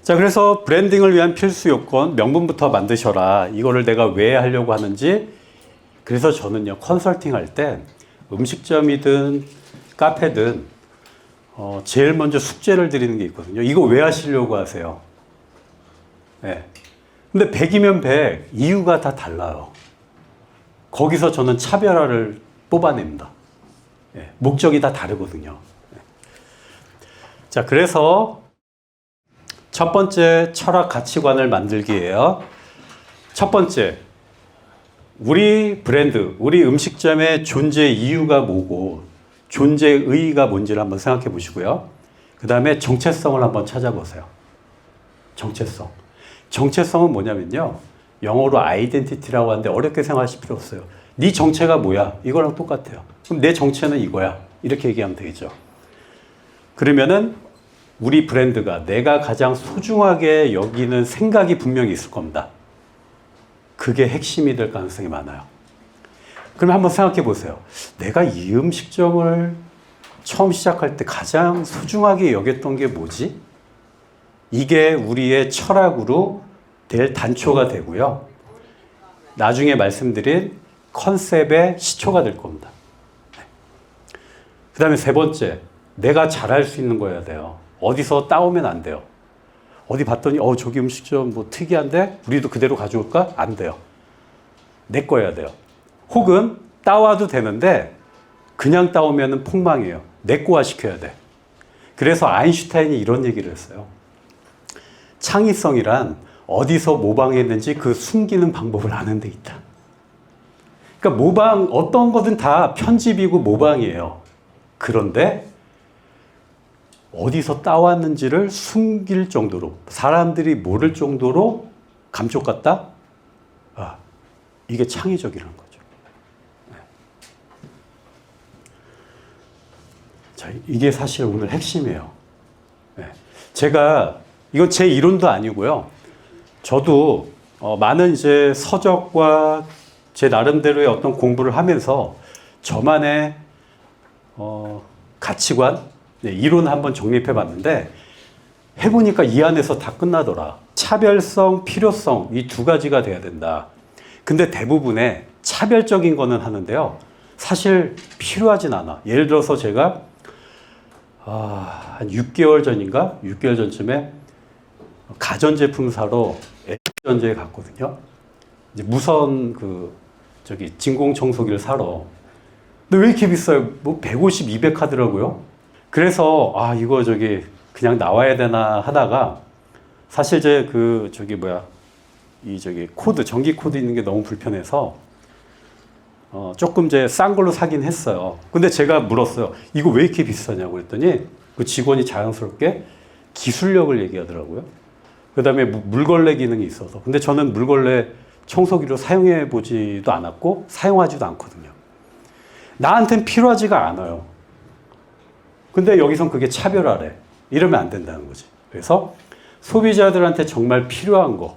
자, 그래서 브랜딩을 위한 필수 요건, 명분부터 만드셔라. 이거를 내가 왜 하려고 하는지. 그래서 저는요, 컨설팅 할 때 음식점이든 카페든 제일 먼저 숙제를 드리는 게 있거든요. 이거 왜 하시려고 하세요? 네. 근데 100이면 100, 이유가 다 달라요. 거기서 저는 차별화를 뽑아냅니다. 네. 목적이 다 다르거든요. 네. 자, 그래서 첫 번째 철학 가치관을 만들기예요. 첫 번째, 우리 브랜드, 우리 음식점의 존재 이유가 뭐고 존재 의의가 뭔지를 한번 생각해 보시고요. 그 다음에 정체성을 한번 찾아보세요. 정체성. 정체성은 뭐냐면요, 영어로 아이덴티티라고 하는데 어렵게 생각하실 필요 없어요. 네 정체가 뭐야? 이거랑 똑같아요. 그럼 내 정체는 이거야. 이렇게 얘기하면 되겠죠. 그러면은 우리 브랜드가 내가 가장 소중하게 여기는 생각이 분명히 있을 겁니다. 그게 핵심이 될 가능성이 많아요. 그럼 한번 생각해 보세요. 내가 이 음식점을 처음 시작할 때 가장 소중하게 여겼던 게 뭐지? 이게 우리의 철학으로 될 단초가 되고요. 나중에 말씀드린 컨셉의 시초가 될 겁니다. 그 다음에 세 번째, 내가 잘할 수 있는 거여야 돼요. 어디서 따오면 안 돼요. 어디 봤더니 저기 음식점 뭐 특이한데 우리도 그대로 가져올까? 안 돼요. 내 거여야 돼요. 혹은 따와도 되는데 그냥 따오면 폭망이에요. 내 거화 시켜야 돼. 그래서 아인슈타인이 이런 얘기를 했어요. 창의성이란 어디서 모방했는지 그 숨기는 방법을 아는 데 있다. 그러니까 모방, 어떤 거든 다 편집이고 모방이에요. 그런데 어디서 따왔는지를 숨길 정도로, 사람들이 모를 정도로 감쪽같다? 이게 창의적이라는 거죠. 네. 자, 이게 사실 오늘 핵심이에요. 네. 제가, 이건 제 이론도 아니고요. 저도 많은 이제 서적과 제 나름대로의 어떤 공부를 하면서 저만의 가치관, 이론 한번 정립해 봤는데 해보니까 이 안에서 다 끝나더라. 차별성, 필요성, 이 두 가지가 돼야 된다. 근데 대부분의 차별적인 거는 하는데요, 사실 필요하진 않아. 예를 들어서 제가 한 6개월 전인가? 6개월 전쯤에 가전제품 사러 LG전자에 갔거든요. 이제 무선 진공청소기를 사러. 근데 왜 이렇게 비싸요? 뭐 150, 200 하더라고요. 그래서 이거 그냥 나와야 되나 하다가, 사실 코드, 전기 코드 있는 게 너무 불편해서 조금 싼 걸로 사긴 했어요. 근데 제가 물었어요. 이거 왜 이렇게 비싸냐고 그랬더니 그 직원이 자연스럽게 기술력을 얘기하더라고요. 그 다음에 물걸레 기능이 있어서. 근데 저는 물걸레 청소기로 사용해 보지도 않았고 사용하지도 않거든요. 나한텐 필요하지가 않아요. 근데 여기선 그게 차별화래. 이러면 안 된다는 거지. 그래서 소비자들한테 정말 필요한 거,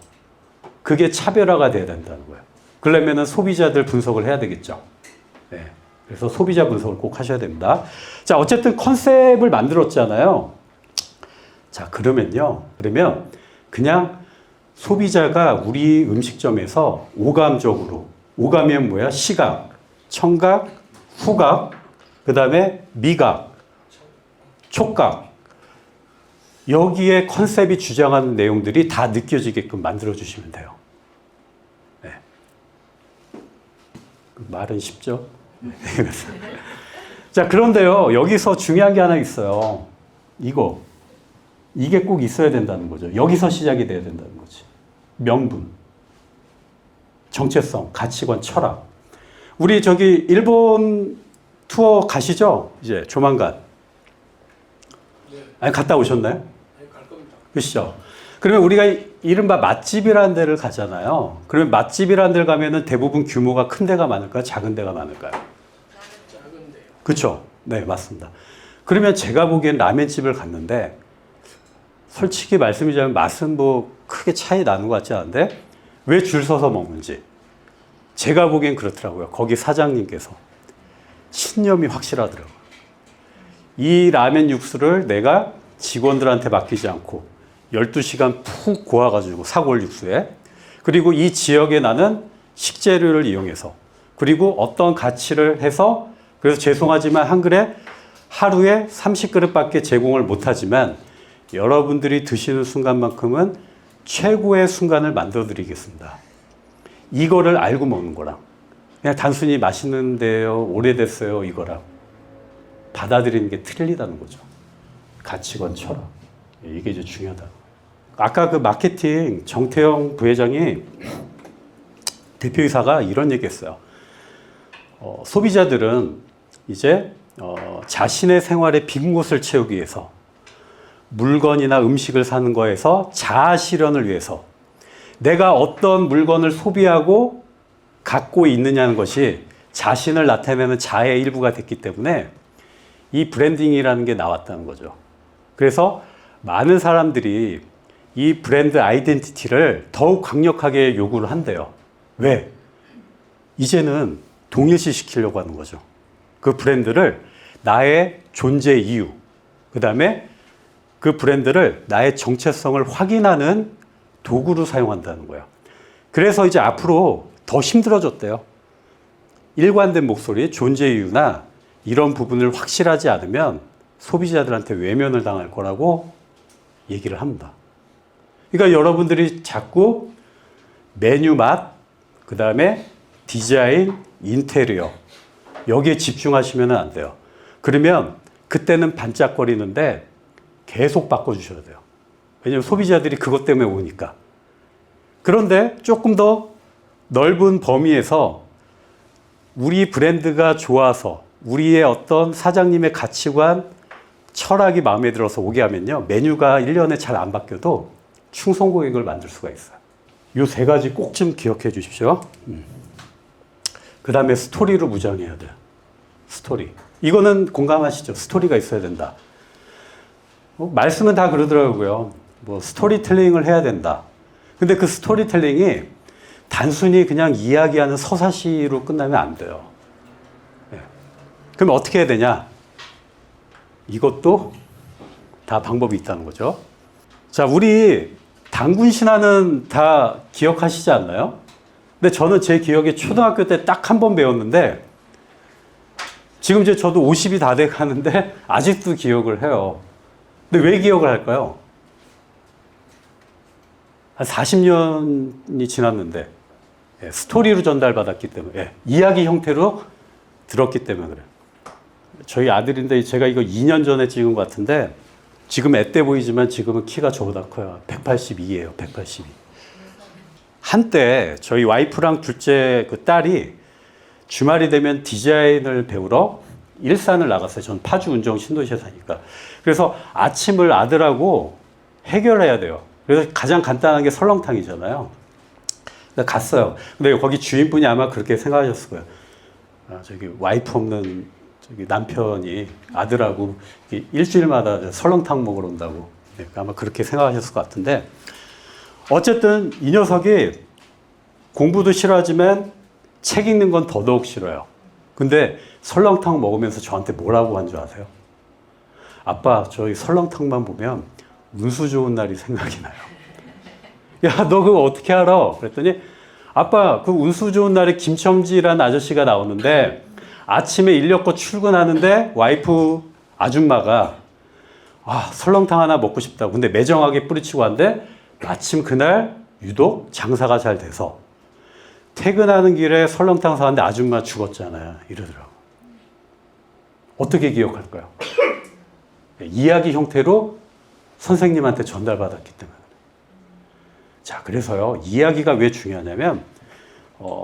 그게 차별화가 돼야 된다는 거예요. 그러려면 소비자들 분석을 해야 되겠죠. 네. 그래서 소비자 분석을 꼭 하셔야 됩니다. 자, 어쨌든 컨셉을 만들었잖아요. 자, 그러면 그냥 소비자가 우리 음식점에서 오감적으로, 오감이면 뭐야? 시각, 청각, 후각, 그 다음에 미각, 촉각, 여기에 컨셉이 주장하는 내용들이 다 느껴지게끔 만들어주시면 돼요. 네. 말은 쉽죠? 네. 자, 그런데요, 여기서 중요한 게 하나 있어요. 이게 꼭 있어야 된다는 거죠. 여기서 시작이 돼야 된다는 거지. 명분, 정체성, 가치관, 철학. 우리 일본 투어 가시죠? 이제 조만간. 아니, 갔다 오셨나요? 네, 갈 겁니다. 그렇죠. 그러면 우리가 이른바 맛집이라는 데를 가잖아요. 그러면 맛집이라는 데를 가면은 대부분 규모가 큰 데가 많을까요? 작은 데가 많을까요? 작은데요. 그렇죠. 네, 맞습니다. 그러면 제가 보기엔 라면집을 갔는데 솔직히 말씀드리자면 맛은 뭐 크게 차이 나는 것 같지 않은데 왜 줄 서서 먹는지 제가 보기엔 그렇더라고요. 거기 사장님께서 신념이 확실하더라고요. 이 라면 육수를 내가 직원들한테 맡기지 않고 12시간 푹 고아가지고 사골 육수에. 그리고 이 지역에 나는 식재료를 이용해서, 그리고 어떤 가치를 해서, 그래서 죄송하지만 한글에 하루에 30그릇밖에 제공을 못하지만 여러분들이 드시는 순간만큼은 최고의 순간을 만들어 드리겠습니다. 이거를 알고 먹는 거랑 그냥 단순히 맛있는데요, 오래됐어요, 이거랑 받아들이는 게 틀리다는 거죠. 가치관, 철학. 이게 이제 중요하다. 아까 그 마케팅 정태영 부회장이 대표이사가 이런 얘기 했어요. 소비자들은 이제 자신의 생활의 빈 곳을 채우기 위해서 물건이나 음식을 사는 거에서 자아 실현을 위해서 내가 어떤 물건을 소비하고 갖고 있느냐는 것이 자신을 나타내는 자아의 일부가 됐기 때문에 이 브랜딩이라는 게 나왔다는 거죠. 그래서 많은 사람들이 이 브랜드 아이덴티티를 더욱 강력하게 요구를 한대요. 왜? 이제는 동일시 시키려고 하는 거죠. 그 브랜드를 나의 존재 이유, 그 다음에 그 브랜드를 나의 정체성을 확인하는 도구로 사용한다는 거예요. 그래서 이제 앞으로 더 힘들어졌대요. 일관된 목소리, 존재 이유나 이런 부분을 확실하지 않으면 소비자들한테 외면을 당할 거라고 얘기를 합니다. 그러니까 여러분들이 자꾸 메뉴 맛, 그 다음에 디자인, 인테리어 여기에 집중하시면 안 돼요. 그러면 그때는 반짝거리는데 계속 바꿔주셔야 돼요. 왜냐하면 소비자들이 그것 때문에 오니까. 그런데 조금 더 넓은 범위에서 우리 브랜드가 좋아서 우리의 어떤 사장님의 가치관, 철학이 마음에 들어서 오게 하면요, 메뉴가 1년에 잘 안 바뀌어도 충성 고객을 만들 수가 있어요. 이 세 가지 꼭 좀 기억해 주십시오. 그 다음에 스토리로 무장해야 돼요. 스토리. 이거는 공감하시죠? 스토리가 있어야 된다. 말씀은 다 그러더라고요. 뭐 스토리텔링을 해야 된다. 근데 그 스토리텔링이 단순히 그냥 이야기하는 서사시로 끝나면 안 돼요. 네. 그럼 어떻게 해야 되냐? 이것도 다 방법이 있다는 거죠. 자, 우리 당군 신화는 다 기억하시지 않나요? 근데 저는 제 기억에 초등학교 때 딱 한 번 배웠는데 지금 이제 저도 50이 다 돼 가는데 아직도 기억을 해요. 근데 왜 기억을 할까요? 한 40년이 지났는데 스토리로 전달받았기 때문에, 이야기 형태로 들었기 때문에 그래요. 저희 아들인데 제가 이거 2년 전에 찍은 것 같은데 지금 앳돼 보이지만 지금은 키가 저보다 커요. 182예요. 182. 한때 저희 와이프랑 둘째 그 딸이 주말이 되면 디자인을 배우러 일산을 나갔어요. 전 파주 운정 신도시에 사니까. 그래서 아침을 아들하고 해결해야 돼요. 그래서 가장 간단한 게 설렁탕이잖아요. 그러니까 갔어요. 근데 거기 주인분이 아마 그렇게 생각하셨을 거예요. 저기 와이프 없는 저기 남편이 아들하고 일주일마다 설렁탕 먹으러 온다고. 아마 그렇게 생각하셨을 것 같은데, 어쨌든 이 녀석이 공부도 싫어하지만 책 읽는 건 더더욱 싫어요. 근데 설렁탕 먹으면서 저한테 뭐라고 한 줄 아세요? 아빠, 저희 설렁탕만 보면 운수 좋은 날이 생각이 나요. 야, 너 그거 어떻게 알아? 그랬더니 아빠, 그 운수 좋은 날에 김첨지라는 아저씨가 나오는데 아침에 일 겪고 출근하는데 와이프 아줌마가 설렁탕 하나 먹고 싶다고. 근데 매정하게 뿌리치고 한데 마침 그날 유독 장사가 잘 돼서 퇴근하는 길에 설렁탕 사왔는데 아줌마 죽었잖아요. 이러더라고. 어떻게 기억할까요? 이야기 형태로 선생님한테 전달받았기 때문에. 자, 그래서요, 이야기가 왜 중요하냐면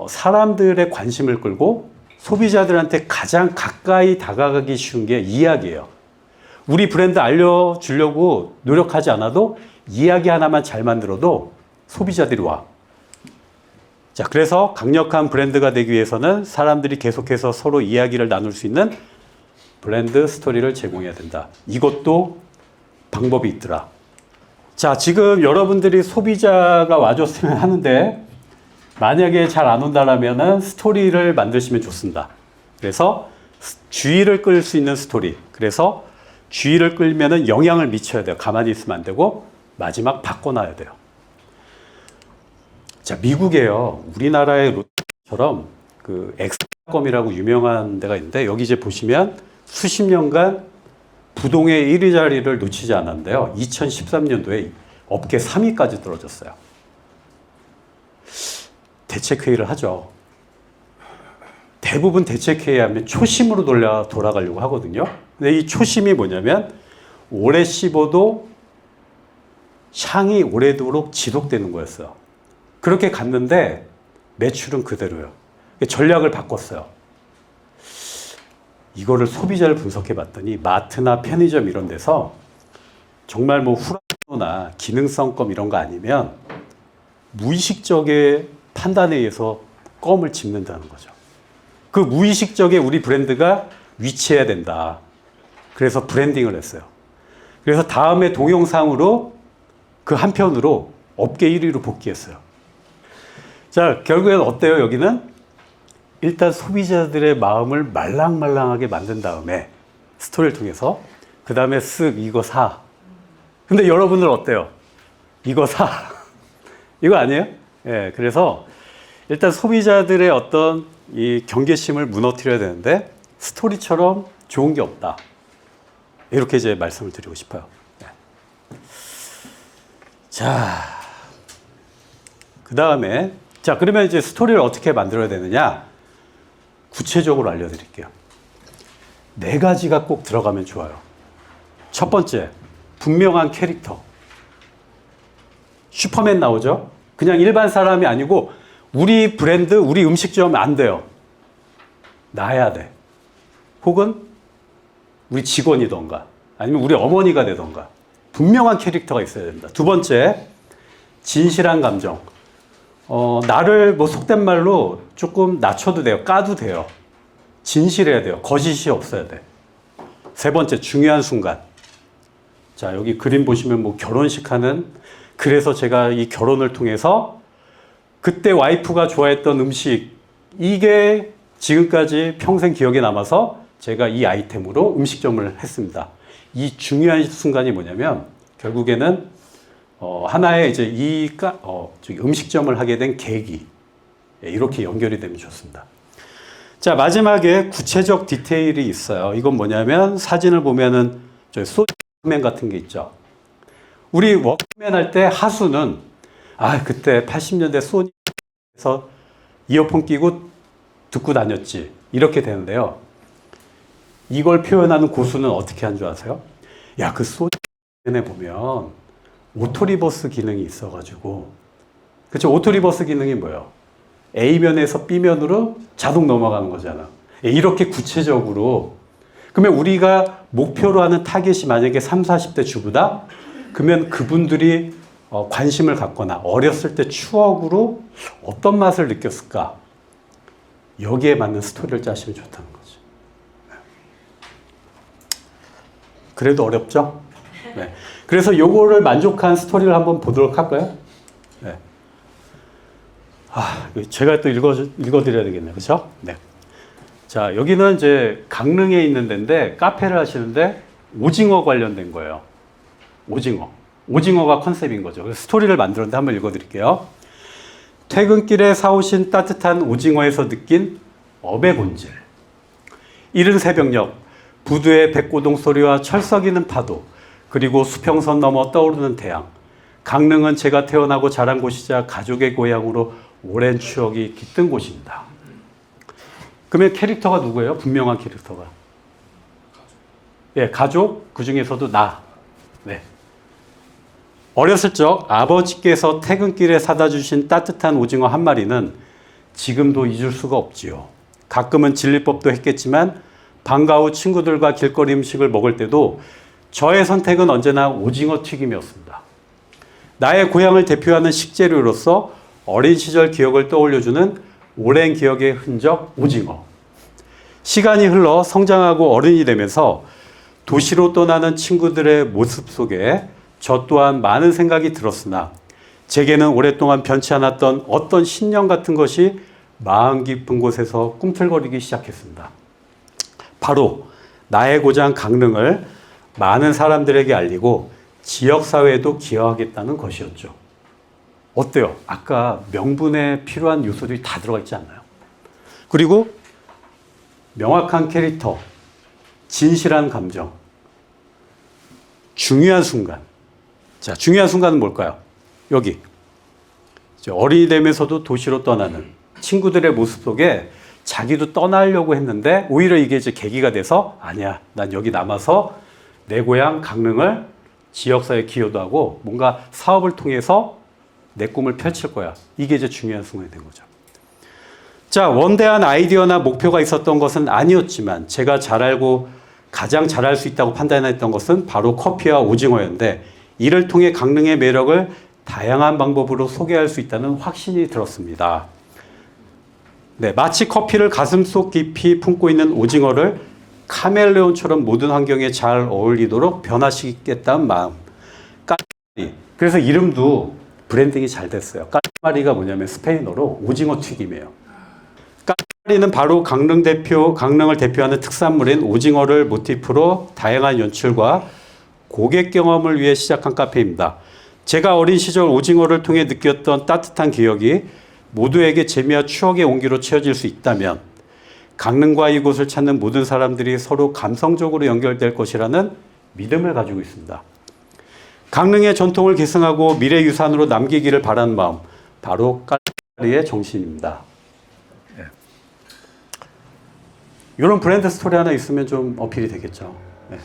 사람들의 관심을 끌고 소비자들한테 가장 가까이 다가가기 쉬운 게 이야기예요. 우리 브랜드 알려주려고 노력하지 않아도 이야기 하나만 잘 만들어도 소비자들이 와. 자, 그래서 강력한 브랜드가 되기 위해서는 사람들이 계속해서 서로 이야기를 나눌 수 있는 브랜드 스토리를 제공해야 된다. 이것도 방법이 있더라. 자, 지금 여러분들이 소비자가 와줬으면 하는데 만약에 잘 안 온다라면은 스토리를 만드시면 좋습니다. 그래서 주의를 끌 수 있는 스토리. 그래서 주의를 끌면은 영향을 미쳐야 돼요. 가만히 있으면 안 되고 마지막 바꿔놔야 돼요. 자, 미국에요. 우리나라의 롯데처럼 그 엑스컴이라고 유명한 데가 있는데 여기 이제 보시면 수십 년간 부동의 1위 자리를 놓치지 않았는데요. 2013년도에 업계 3위까지 떨어졌어요. 대책회의를 하죠. 대부분 대책회의하면 초심으로 돌아가려고 하거든요. 근데 이 초심이 뭐냐면 오래 씹어도 향이 오래도록 지속되는 거였어요. 그렇게 갔는데 매출은 그대로예요. 전략을 바꿨어요. 이거를 소비자를 분석해 봤더니 마트나 편의점 이런 데서 정말 뭐 후라이나 기능성껌 이런 거 아니면 무의식적의 판단에 의해서 껌을 집는다는 거죠. 그 무의식적에 우리 브랜드가 위치해야 된다. 그래서 브랜딩을 했어요. 그래서 다음에 동영상으로 그 한편으로 업계 1위로 복귀했어요. 자, 결국엔 어때요, 여기는? 일단 소비자들의 마음을 말랑말랑하게 만든 다음에 스토리를 통해서 그 다음에 쓱 이거 사. 근데 여러분들 어때요? 이거 사. 이거 아니에요? 예, 그래서 일단 소비자들의 어떤 이 경계심을 무너뜨려야 되는데 스토리처럼 좋은 게 없다. 이렇게 이제 말씀을 드리고 싶어요. 예. 자, 그 다음에 자, 그러면 이제 스토리를 어떻게 만들어야 되느냐? 구체적으로 알려드릴게요. 4가지가 꼭 들어가면 좋아요. 첫 번째, 분명한 캐릭터. 슈퍼맨 나오죠? 그냥 일반 사람이 아니고 우리 브랜드, 우리 음식점 안 돼요. 나야 돼. 혹은 우리 직원이던가 아니면 우리 어머니가 되던가 분명한 캐릭터가 있어야 된다. 두 번째, 진실한 감정. 나를 뭐 속된 말로 조금 낮춰도 돼요. 까도 돼요. 진실해야 돼요. 거짓이 없어야 돼. 세 번째, 중요한 순간. 자, 여기 그림 보시면 뭐 결혼식 하는, 그래서 제가 이 결혼을 통해서 그때 와이프가 좋아했던 음식, 이게 지금까지 평생 기억에 남아서 제가 이 아이템으로 음식점을 했습니다. 이 중요한 순간이 뭐냐면 결국에는 하나의 이제 음식점을 하게 된 계기. 이렇게 연결이 되면 좋습니다. 자, 마지막에 구체적 디테일이 있어요. 이건 뭐냐면 사진을 보면은 저 소맨 같은 게 있죠. 우리 워크맨 할 때 하수는 그때 80년대 소니에서 이어폰 끼고 듣고 다녔지. 이렇게 되는데요. 이걸 표현하는 고수는 어떻게 한 줄 아세요? 야, 그 소니에 보면 오토리버스 기능이 있어가지고, 그렇죠? 오토리버스 기능이 뭐예요? A면에서 B면으로 자동 넘어가는 거잖아. 이렇게 구체적으로. 그러면 우리가 목표로 하는 타겟이 만약에 30, 40대 주부다? 그러면 그분들이 관심을 갖거나 어렸을 때 추억으로 어떤 맛을 느꼈을까? 여기에 맞는 스토리를 짜시면 좋다는 거죠. 그래도 어렵죠? 네. 그래서 요거를 만족한 스토리를 한번 보도록 할까요? 네. 제가 또 읽어드려야 되겠네요. 그렇죠? 네. 자, 여기는 이제 강릉에 있는 데인데 카페를 하시는데 오징어 관련된 거예요. 오징어가 컨셉인 거죠. 그래서 스토리를 만들었는데 한번 읽어드릴게요. 퇴근길에 사오신 따뜻한 오징어에서 느낀 업의 본질. 이른 새벽녘 부두의 백고동 소리와 철썩이는 파도, 그리고 수평선 넘어 떠오르는 태양. 강릉은 제가 태어나고 자란 곳이자 가족의 고향으로 오랜 추억이 깃든 곳입니다. 그러면 캐릭터가 누구예요? 분명한 캐릭터가. 예, 가족, 그 중에서도 나. 네. 어렸을 적 아버지께서 퇴근길에 사다 주신 따뜻한 오징어 한 마리는 지금도 잊을 수가 없지요. 가끔은 질릴 법도 했겠지만 방과 후 친구들과 길거리 음식을 먹을 때도 저의 선택은 언제나 오징어 튀김이었습니다. 나의 고향을 대표하는 식재료로서 어린 시절 기억을 떠올려주는 오랜 기억의 흔적 오징어. 시간이 흘러 성장하고 어른이 되면서 도시로 떠나는 친구들의 모습 속에 저 또한 많은 생각이 들었으나 제게는 오랫동안 변치 않았던 어떤 신념 같은 것이 마음 깊은 곳에서 꿈틀거리기 시작했습니다. 바로 나의 고장 강릉을 많은 사람들에게 알리고 지역사회에도 기여하겠다는 것이었죠. 어때요? 아까 명분에 필요한 요소들이 다 들어가 있지 않나요? 그리고 명확한 캐릭터, 진실한 감정, 중요한 순간. 자, 중요한 순간은 뭘까요? 여기. 어린이 되면서도 도시로 떠나는 친구들의 모습 속에 자기도 떠나려고 했는데 오히려 이게 이제 계기가 돼서 아니야, 난 여기 남아서 내 고향 강릉을 지역사회에 기여도 하고 뭔가 사업을 통해서 내 꿈을 펼칠 거야. 이게 이제 중요한 순간이 된 거죠. 자, 원대한 아이디어나 목표가 있었던 것은 아니었지만 제가 잘 알고 가장 잘할 수 있다고 판단했던 것은 바로 커피와 오징어였는데 이를 통해 강릉의 매력을 다양한 방법으로 소개할 수 있다는 확신이 들었습니다. 네, 마치 커피를 가슴속 깊이 품고 있는 오징어를 카멜레온처럼 모든 환경에 잘 어울리도록 변화시키겠다는 마음. 까르마리. 그래서 이름도 브랜딩이 잘 됐어요. 까르마리가 뭐냐면 스페인어로 오징어 튀김이에요. 까르마리는 바로 강릉을 대표하는 특산물인 오징어를 모티프로 다양한 연출과 고객 경험을 위해 시작한 카페입니다. 제가 어린 시절 오징어를 통해 느꼈던 따뜻한 기억이 모두에게 재미와 추억의 온기로 채워질 수 있다면 강릉과 이곳을 찾는 모든 사람들이 서로 감성적으로 연결될 것이라는 믿음을 가지고 있습니다. 강릉의 전통을 계승하고 미래유산으로 남기기를 바라는 마음, 바로 까르마리의 정신입니다. 네. 이런 브랜드 스토리 하나 있으면 좀 어필이 되겠죠. 네.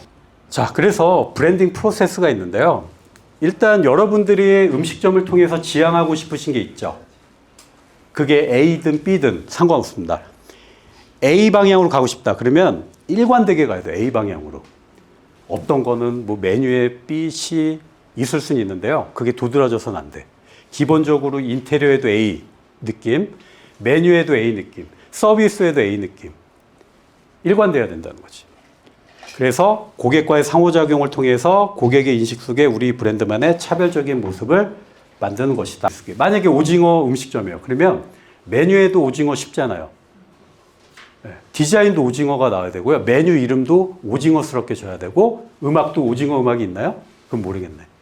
자, 그래서 브랜딩 프로세스가 있는데요. 일단 여러분들이 음식점을 통해서 지향하고 싶으신 게 있죠. 그게 A든 B든 상관없습니다. A 방향으로 가고 싶다. 그러면 일관되게 가야 돼요. A 방향으로. 어떤 거는 뭐 메뉴에 B, C 있을 수는 있는데요. 그게 도드라져서는 안 돼. 기본적으로 인테리어에도 A 느낌, 메뉴에도 A 느낌, 서비스에도 A 느낌. 일관돼야 된다는 거지. 그래서 고객과의 상호작용을 통해서 고객의 인식 속에 우리 브랜드만의 차별적인 모습을 만드는 것이다. 만약에 오징어 음식점이에요. 그러면 메뉴에도 오징어 쉽잖아요. 네. 디자인도 오징어가 나와야 되고요. 메뉴 이름도 오징어스럽게 줘야 되고 음악도 오징어 음악이 있나요? 그럼 모르겠네.